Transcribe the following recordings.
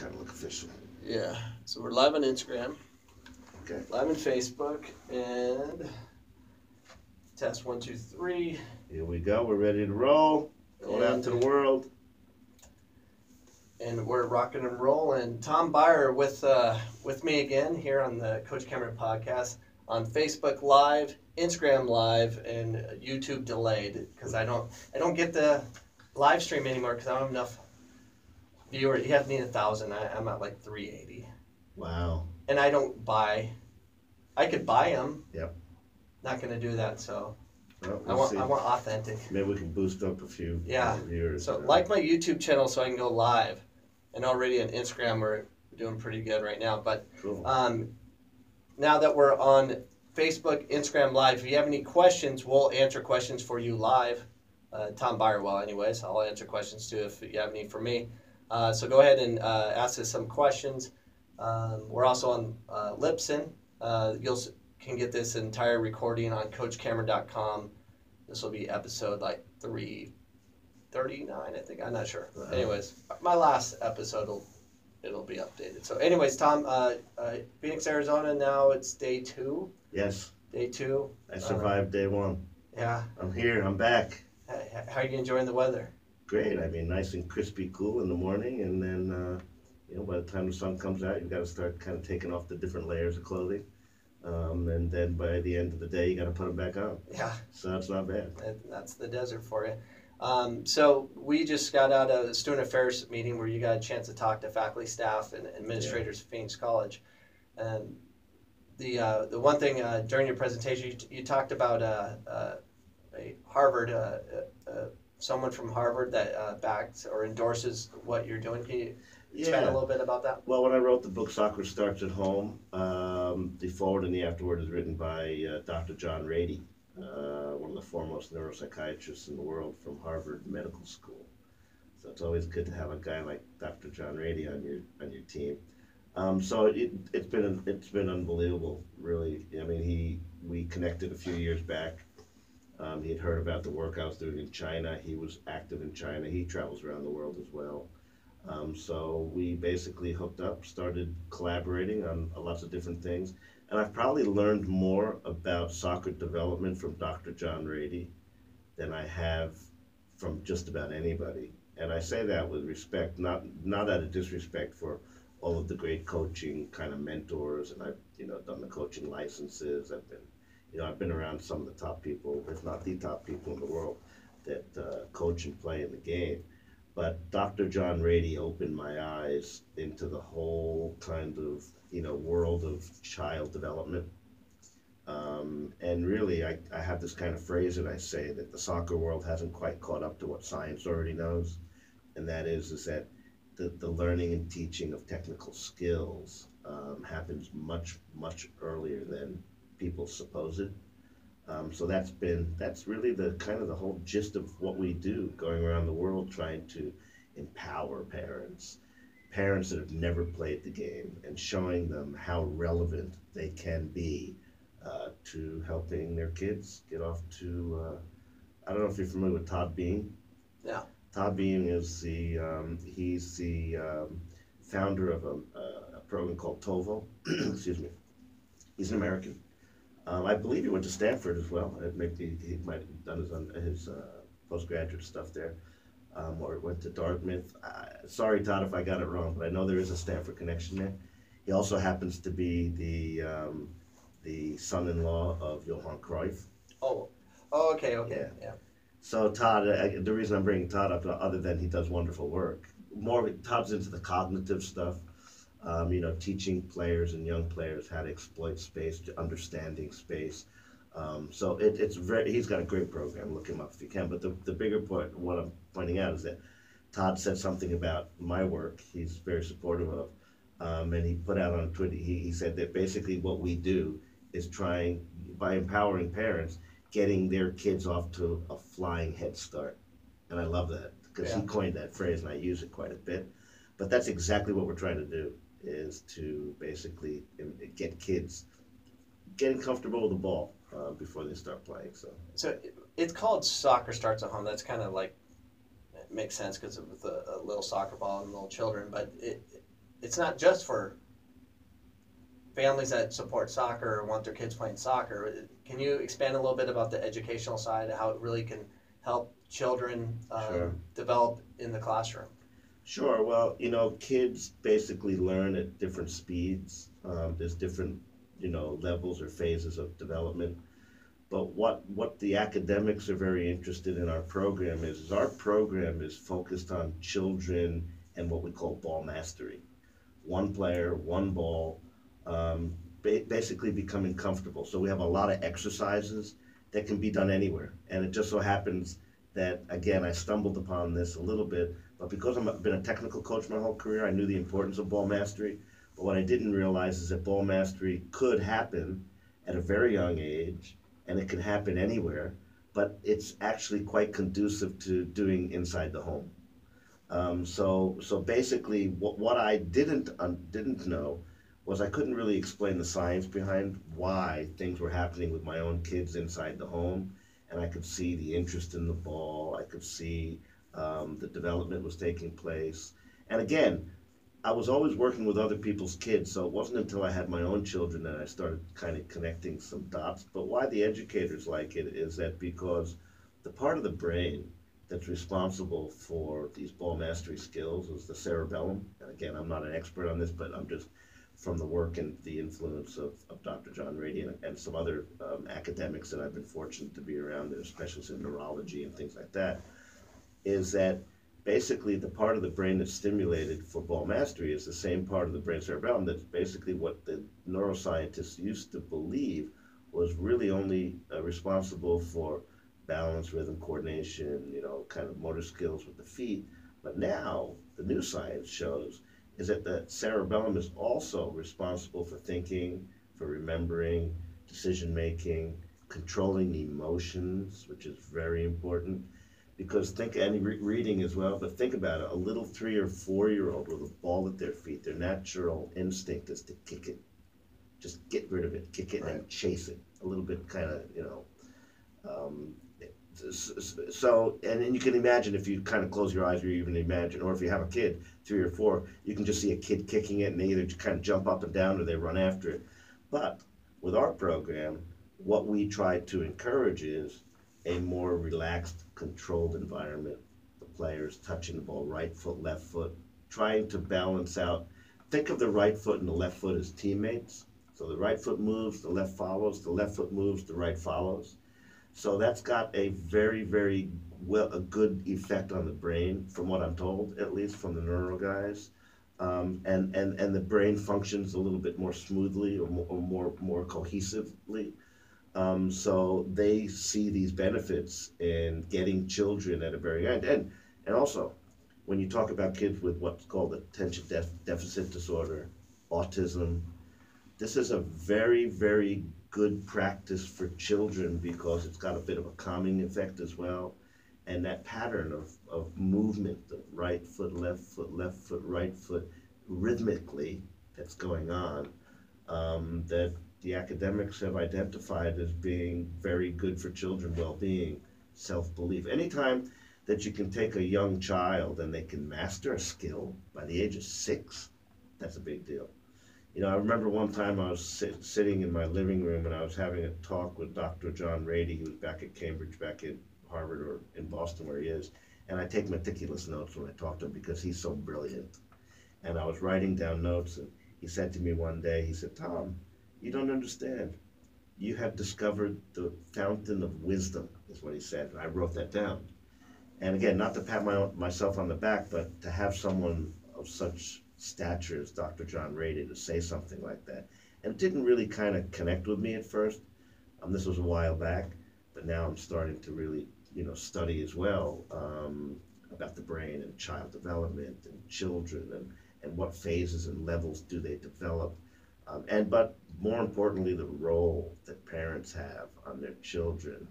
trying to look official. Yeah. So we're live on Instagram. Okay. Live on Facebook. And test 1, 2, 3. Here we go. We're ready to roll. Going out to the world. And we're rocking and rolling. Tom Byer with me again here on the Coach Cameron podcast on Facebook Live, Instagram Live, and YouTube delayed because I don't get the live stream anymore because I don't have enough viewers. You have to need 1,000. I'm at like 380. Wow. And I don't buy. I could buy them. Yep. Not going to do that. So well, I want authentic. Maybe we can boost up a few viewers. So like my YouTube channel so I can go live. And already on Instagram we're doing pretty good right now. But cool. Now that we're on Facebook, Instagram Live, if you have any questions, we'll answer questions for you live. Tom Byer will anyways. I'll answer questions too if you have any for me. So go ahead and ask us some questions. We're also on Libsyn. You can get this entire recording on coachcameron.com. This will be episode like 339, I think. I'm not sure. Anyways, my last episode it'll be updated. So anyways, Tom, Phoenix, Arizona, now it's day 2. Yes. Day 2. I survived day 1. Yeah. I'm here. I'm back. How are you enjoying the weather? Great. I mean, nice and crispy cool in the morning, and then, by the time the sun comes out, you've got to start kind of taking off the different layers of clothing. And then by the end of the day, you got to put them back on. Yeah. So that's not bad. That's the desert for you. So we just got out of a student affairs meeting where you got a chance to talk to faculty, staff, and administrators at Phoenix College. And the one thing during your presentation, you talked about a Harvard, someone from Harvard that backs or endorses what you're doing. Can you expand a little bit about that? Well, when I wrote the book Soccer Starts at Home, the foreword and the afterword is written by Dr. John Rady. One of the foremost neuropsychiatrists in the world from Harvard Medical School. So it's always good to have a guy like Dr. John Rady on your team. So it's been unbelievable, really. I mean, we connected a few years back. He had heard about the work I was doing in China. He was active in China. He travels around the world as well. So we basically hooked up, started collaborating on lots of different things. And I've probably learned more about soccer development from Dr. John Rady than I have from just about anybody. And I say that with respect, not out of disrespect for all of the great coaching kind of mentors. And I've done the coaching licenses. I've been around some of the top people, if not the top people in the world, that coach and play in the game. But Dr. John Rady opened my eyes into the whole kind of world of child development. And really, I have this kind of phrase that I say that the soccer world hasn't quite caught up to what science already knows. And that is that the learning and teaching of technical skills happens much, much earlier than people suppose it. So that's really the kind of the whole gist of what we do, going around the world trying to empower parents that have never played the game and showing them how relevant they can be to helping their kids get off to, I don't know if you're familiar with Todd Bean. Yeah. Todd Bean is he's the founder of a program called TOVO. Excuse me. He's an American. I believe he went to Stanford as well. Maybe he might have done his postgraduate stuff there. Or went to Dartmouth. Sorry, Todd, if I got it wrong, but I know there is a Stanford connection there. He also happens to be the son-in-law of Johan Cruyff. Oh, okay. Yeah. So Todd, the reason I'm bringing Todd up, other than he does wonderful work, Todd's into the cognitive stuff. Teaching players and young players how to exploit space, understanding space. So he's got a great program. Look him up if you can. But the bigger point, what I'm pointing out, is that Todd said something about my work. He's very supportive of, and he put out on Twitter. He said that basically what we do is trying, by empowering parents, getting their kids off to a flying head start. And I love that because he coined that phrase, and I use it quite a bit. But that's exactly what we're trying to do, is to basically get kids getting comfortable with the ball before they start playing. So it's called Soccer Starts at Home. That's kind of like, it makes sense because of a little soccer ball and little children. But it's not just for families that support soccer or want their kids playing soccer. Can you expand a little bit about the educational side, how it really can help children Sure. develop in the classroom? Sure. Well, kids basically learn at different speeds. There's different, levels or phases of development. But what the academics are very interested in our program is our program is focused on children and what we call ball mastery. One player, one ball, basically becoming comfortable. So we have a lot of exercises that can be done anywhere. And it just so happens that, again, I stumbled upon this a little bit, but because I've been a technical coach my whole career, I knew the importance of ball mastery. But what I didn't realize is that ball mastery could happen at a very young age, and it can happen anywhere, but it's actually quite conducive to doing inside the home. So basically, what I didn't know was I couldn't really explain the science behind why things were happening with my own kids inside the home, and I could see the interest in the ball. I could see the development was taking place, and again, I was always working with other people's kids, so it wasn't until I had my own children that I started kind of connecting some dots. But why the educators like it is that because the part of the brain that's responsible for these ball mastery skills is the cerebellum. And again, I'm not an expert on this, but I'm just from the work and the influence of Dr. John Rady and some other academics that I've been fortunate to be around, that are specialists in neurology and things like that, is that basically the part of the brain that's stimulated for ball mastery is the same part of the brain cerebellum that's basically what the neuroscientists used to believe was really only responsible for balance, rhythm, coordination, kind of motor skills with the feet. But now the new science shows is that the cerebellum is also responsible for thinking, for remembering, decision making, controlling emotions, which is very important. Because think, and reading as well, but think about it, a little 3 or 4 year old with a ball at their feet, their natural instinct is to kick it. Just get rid of it, kick it, right, and chase it. A little bit kind of, um, so, and then you can imagine if you kind of close your eyes or you even imagine, or if you have a kid, 3 or 4, you can just see a kid kicking it and they either kind of jump up and down or they run after it. But with our program, what we try to encourage is a more relaxed, controlled environment. The players touching the ball, right foot, left foot, trying to balance out. Think of the right foot and the left foot as teammates. So the right foot moves, the left follows, the left foot moves, the right follows. So that's got a very, very a good effect on the brain, from what I'm told, at least from the neuro guys. And the brain functions a little bit more smoothly or more cohesively. So they see these benefits in getting children at a very young age. And also, when you talk about kids with what's called attention deficit disorder, autism, this is a very, very good practice for children because it's got a bit of a calming effect as well. And that pattern of movement, the right foot, left foot, right foot, rhythmically, that's going on, that the academics have identified as being very good for children well-being, self-belief. Anytime that you can take a young child and they can master a skill by the age of 6, that's a big deal. I remember one time I was sitting in my living room and I was having a talk with Dr. John Rady, who was back at Cambridge, back in Harvard or in Boston where he is, and I take meticulous notes when I talk to him because he's so brilliant. And I was writing down notes and he said to me one day, he said, "Tom, you don't understand. You have discovered the fountain of wisdom," is what he said. And I wrote that down. And again, not to pat myself on the back, but to have someone of such stature as Dr. John Rady to say something like that. And it didn't really kind of connect with me at first. This was a while back, but now I'm starting to really, study as well about the brain and child development and children and what phases and levels do they develop. But more importantly, the role that parents have on their children,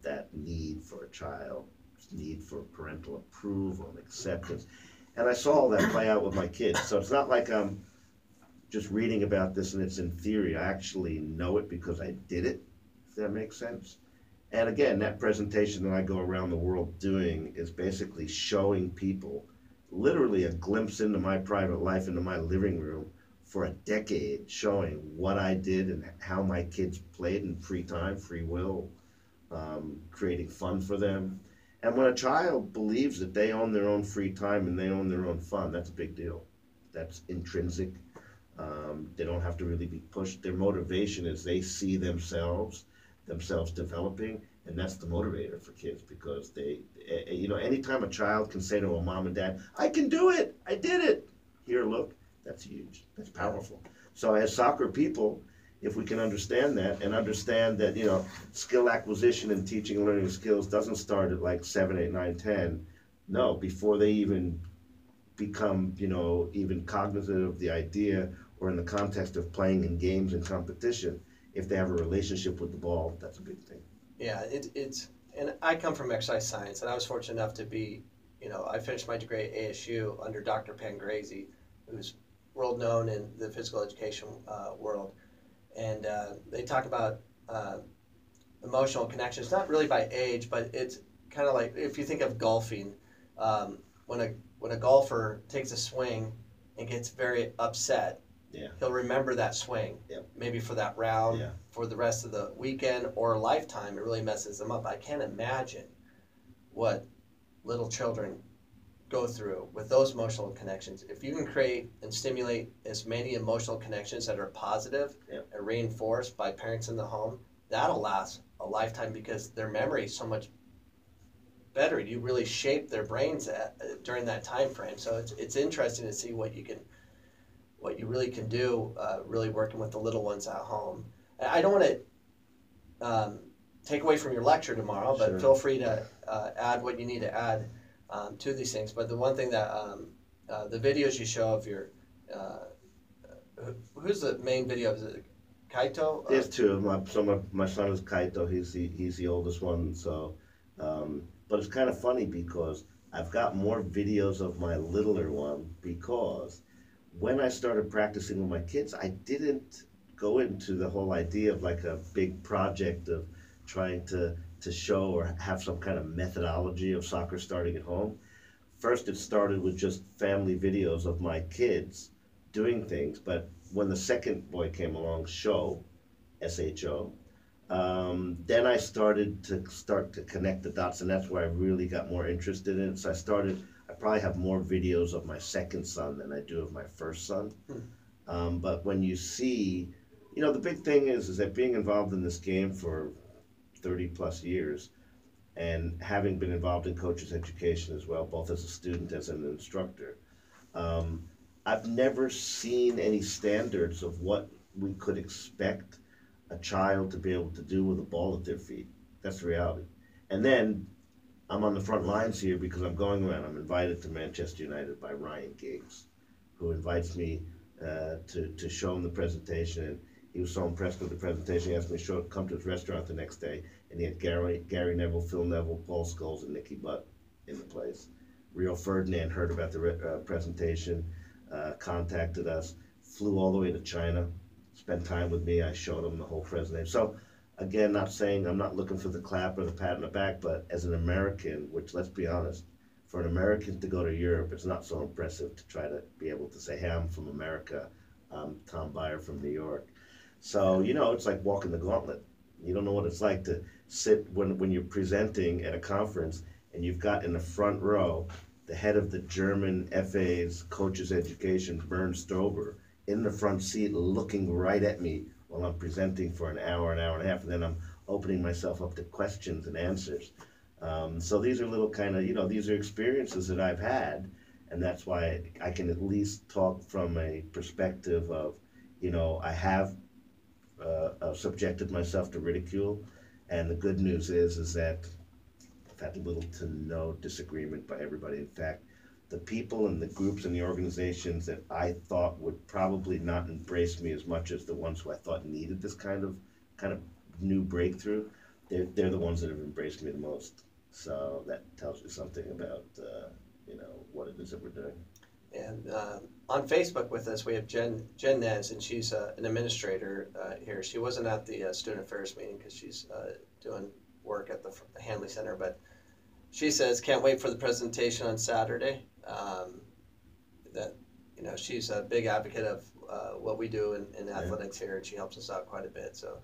that need for a child, need for parental approval and acceptance. And I saw all that play out with my kids. So it's not like I'm just reading about this and it's in theory. I actually know it because I did it, if that makes sense. And again, that presentation that I go around the world doing is basically showing people literally a glimpse into my private life, into my living room for a decade, showing what I did and how my kids played in free time, free will, creating fun for them. And when a child believes that they own their own free time and they own their own fun, that's a big deal. That's intrinsic. They don't have to really be pushed. Their motivation is they see themselves developing, and that's the motivator for kids because anytime a child can say to a mom and dad, "I can do it, I did it," here, look, that's huge, that's powerful. So as soccer people, if we can understand that and understand that, skill acquisition and teaching and learning skills doesn't start at like 7, 8, 9, 10. No, before they even become, even cognizant of the idea or in the context of playing in games and competition, if they have a relationship with the ball, that's a big thing. Yeah, it's, and I come from exercise science, and I was fortunate enough to be, I finished my degree at ASU under Dr. Pangrazi, who's world known in the physical education world. And they talk about emotional connections, not really by age, but it's kind of like if you think of golfing, when a golfer takes a swing and gets very upset, Yeah. he'll remember that swing, Yep. maybe for that round, Yeah. for the rest of the weekend or a lifetime. It really messes them up. I can't imagine what little children go through with those emotional connections. If you can create and stimulate as many emotional connections that are positive Yep. and reinforced by parents in the home, that'll last a lifetime because their memory is so much better. You really shape their brains during that time frame. So it's interesting to see what you really can do, really working with the little ones at home. I don't want to take away from your lecture tomorrow, but Sure. feel free to add what you need to add to these things. But the one thing that the videos you show of your, who's the main video? Is it Kaito? There's two of them. My son is Kaito. He's the oldest one. So, but it's kind of funny because I've got more videos of my littler one because when I started practicing with my kids, I didn't go into the whole idea of like a big project of trying to show or have some kind of methodology of soccer starting at home. First, it started with just family videos of my kids doing things. But when the second boy came along, SHO, then I started to connect the dots, and that's where I really got more interested in it. So I probably have more videos of my second son than I do of my first son. But when you see, the big thing is that being involved in this game for 30 plus years and having been involved in coaches education as well, both as a student as an instructor, I've never seen any standards of what we could expect a child to be able to do with a ball at their feet. That's the reality. And then I'm on the front lines here because I'm going around. I'm invited to Manchester United by Ryan Giggs, who invites me to show him the presentation. And he was so impressed with the presentation, he asked me to come to his restaurant the next day, and he had Gary Neville, Phil Neville, Paul Scholes, and Nicky Butt in the place. Rio Ferdinand heard about the presentation, contacted us, flew all the way to China, spent time with me. I showed him the whole presentation. So, again, not saying I'm not looking for the clap or the pat on the back, but as an American, which, let's be honest, for an American to go to Europe, it's not so impressive to try to be able to say, "Hey, I'm from America. I'm Tom Byer from New York." So, it's like walking the gauntlet. You don't know what it's like to sit when you're presenting at a conference and you've got in the front row the head of the German FA's coaches education, Bernd Strober, in the front seat looking right at me while I'm presenting for an hour and a half, and then I'm opening myself up to questions and answers. So these are little kind of, these are experiences that I've had, and that's why I can at least talk from a perspective of, I have subjected myself to ridicule, and the good news is that I've had little to no disagreement by everybody. In fact, the people and the groups and the organizations that I thought would probably not embrace me as much as the ones who I thought needed this kind of new breakthrough, they're the ones that have embraced me the most. So that tells you something about what it is that we're doing. And on Facebook with us, we have Jen Nez, and she's an administrator here. She wasn't at the student affairs meeting because she's doing work at the Hanley Center, but she says, "Can't wait for the presentation on Saturday. that she's a big advocate of what we do in athletics here, and she helps us out quite a bit. So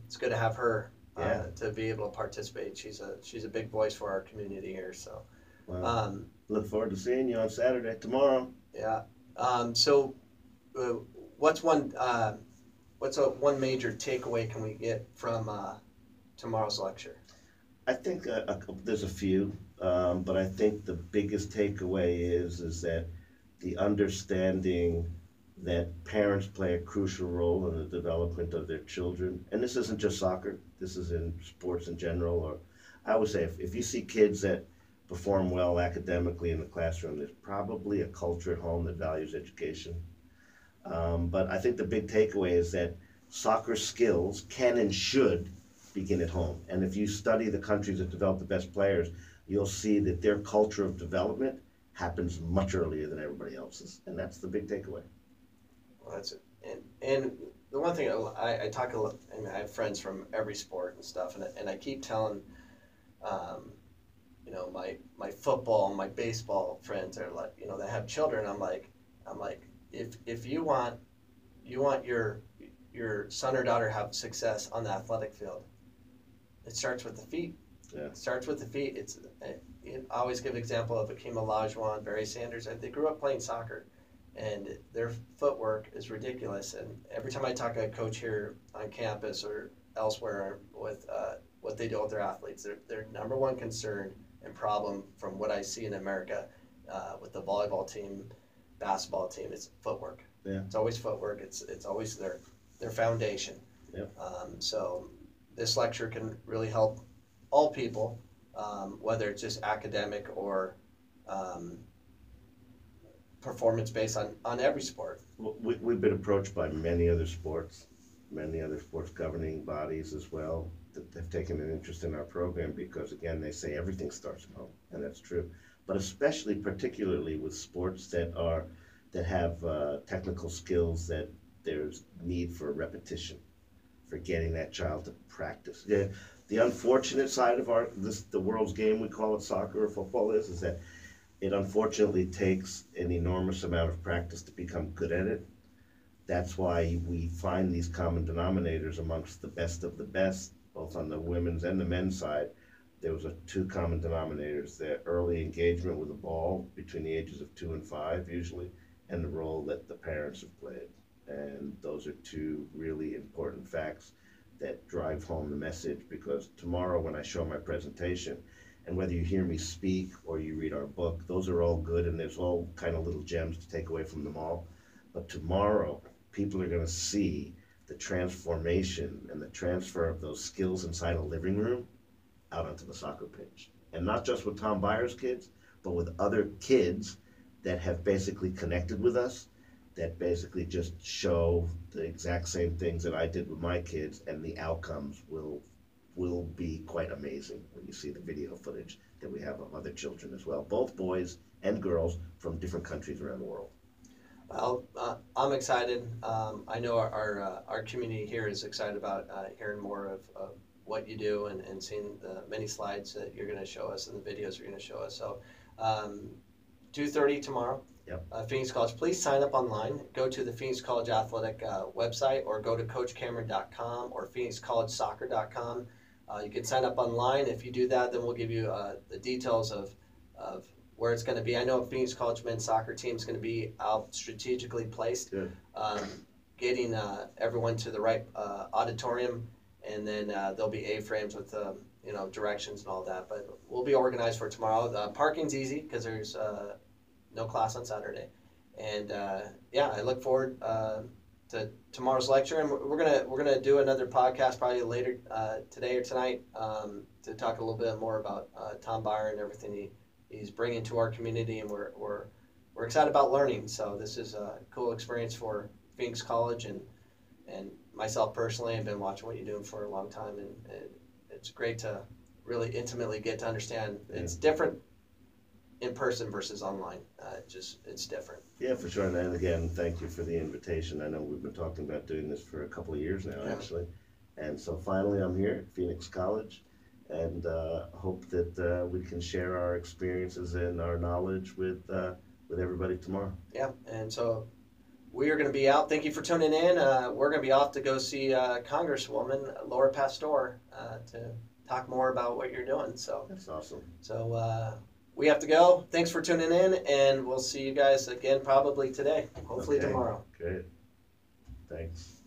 it's good to have her to be able to participate. She's a big voice for our community here. So look forward to seeing you on Saturday tomorrow. Yeah. So what's one major takeaway can we get from tomorrow's lecture? I think there's a few, but I think the biggest takeaway is that the understanding that parents play a crucial role in the development of their children. And this isn't just soccer, this is in sports in general. Or I would say if you see kids that perform well academically in the classroom, there's probably a culture at home that values education. But I think the big takeaway is that soccer skills can and should begin at home. And if you study the countries that develop the best players, you'll see that their culture of development happens much earlier than everybody else's. And that's the big takeaway. Well, that's it. And the one thing I talk a lot, I mean, I have friends from every sport and stuff, and I keep telling, my football, my baseball friends are like, that have children. I'm like, if you want your son or daughter to have success on the athletic field, it starts with the feet. Yeah. It starts with the feet. I always give example of Akeem Olajuwon, Barry Sanders. They grew up playing soccer, and their footwork is ridiculous. And every time I talk to a coach here on campus or elsewhere with what they do with their athletes, their number one concern and problem from what I see in America with the volleyball team, basketball team, is footwork. Yeah. It's always footwork. It's always their foundation. Yeah. So this lecture can really help all people, whether it's just academic or performance based on every sport. We've been approached by many other sports governing bodies as well, that have taken an interest in our program because, again, they say everything starts at home, and that's true. But especially, particularly with sports that have technical skills that there's need for repetition, for getting that child to practice. The unfortunate side of the world's game, we call it soccer or football, is that it unfortunately takes an enormous amount of practice to become good at it. That's why we find these common denominators amongst the best of the best, both on the women's and the men's side. There was two common denominators: the early engagement with the ball between the ages of 2 and 5 usually, and the role that the parents have played. And those are two really important facts that drive home the message, because tomorrow when I show my presentation, and whether you hear me speak or you read our book, those are all good, and there's all kind of little gems to take away from them all. But tomorrow, people are going to see the transformation and the transfer of those skills inside a living room out onto the soccer pitch. And not just with Tom Byer's kids, but with other kids that have basically connected with us, that basically just show the exact same things that I did with my kids, and the outcomes will be quite amazing when you see the video footage that we have of other children as well, both boys and girls from different countries around the world. Well, I'm excited. I know our community here is excited about hearing more of what you do and seeing the many slides that you're going to show us and the videos you're going to show us. So 2:30 tomorrow. Yep. Phoenix College. Please sign up online. Go to the Phoenix College Athletic website, or go to coachcameron.com or phoenixcollegesoccer.com. You can sign up online. If you do that, then we'll give you the details of where it's going to be. I know Phoenix College men's soccer team is going to be out strategically placed, getting everyone to the right auditorium, and then there'll be A-frames with directions and all that. But we'll be organized for tomorrow. Parking's easy because there's no class on Saturday, and I look forward to tomorrow's lecture, and we're gonna do another podcast probably later today or tonight to talk a little bit more about Tom Byer and everything he's bringing to our community, and we're excited about learning. So this is a cool experience for Phoenix College and myself personally. I've been watching what you're doing for a long time, and it's great to really intimately get to understand. It's different in person versus online. It's different. Yeah, for sure. And again, thank you for the invitation. I know we've been talking about doing this for a couple of years now, actually. And so finally I'm here at Phoenix College, and hope that we can share our experiences and our knowledge with everybody tomorrow. Yeah, and so we are going to be out. Thank you for tuning in. We're going to be off to go see Congresswoman Laura Pastor to talk more about what you're doing. So That's awesome. So we have to go. Thanks for tuning in, and we'll see you guys again probably today, hopefully Okay. tomorrow. Great. Thanks.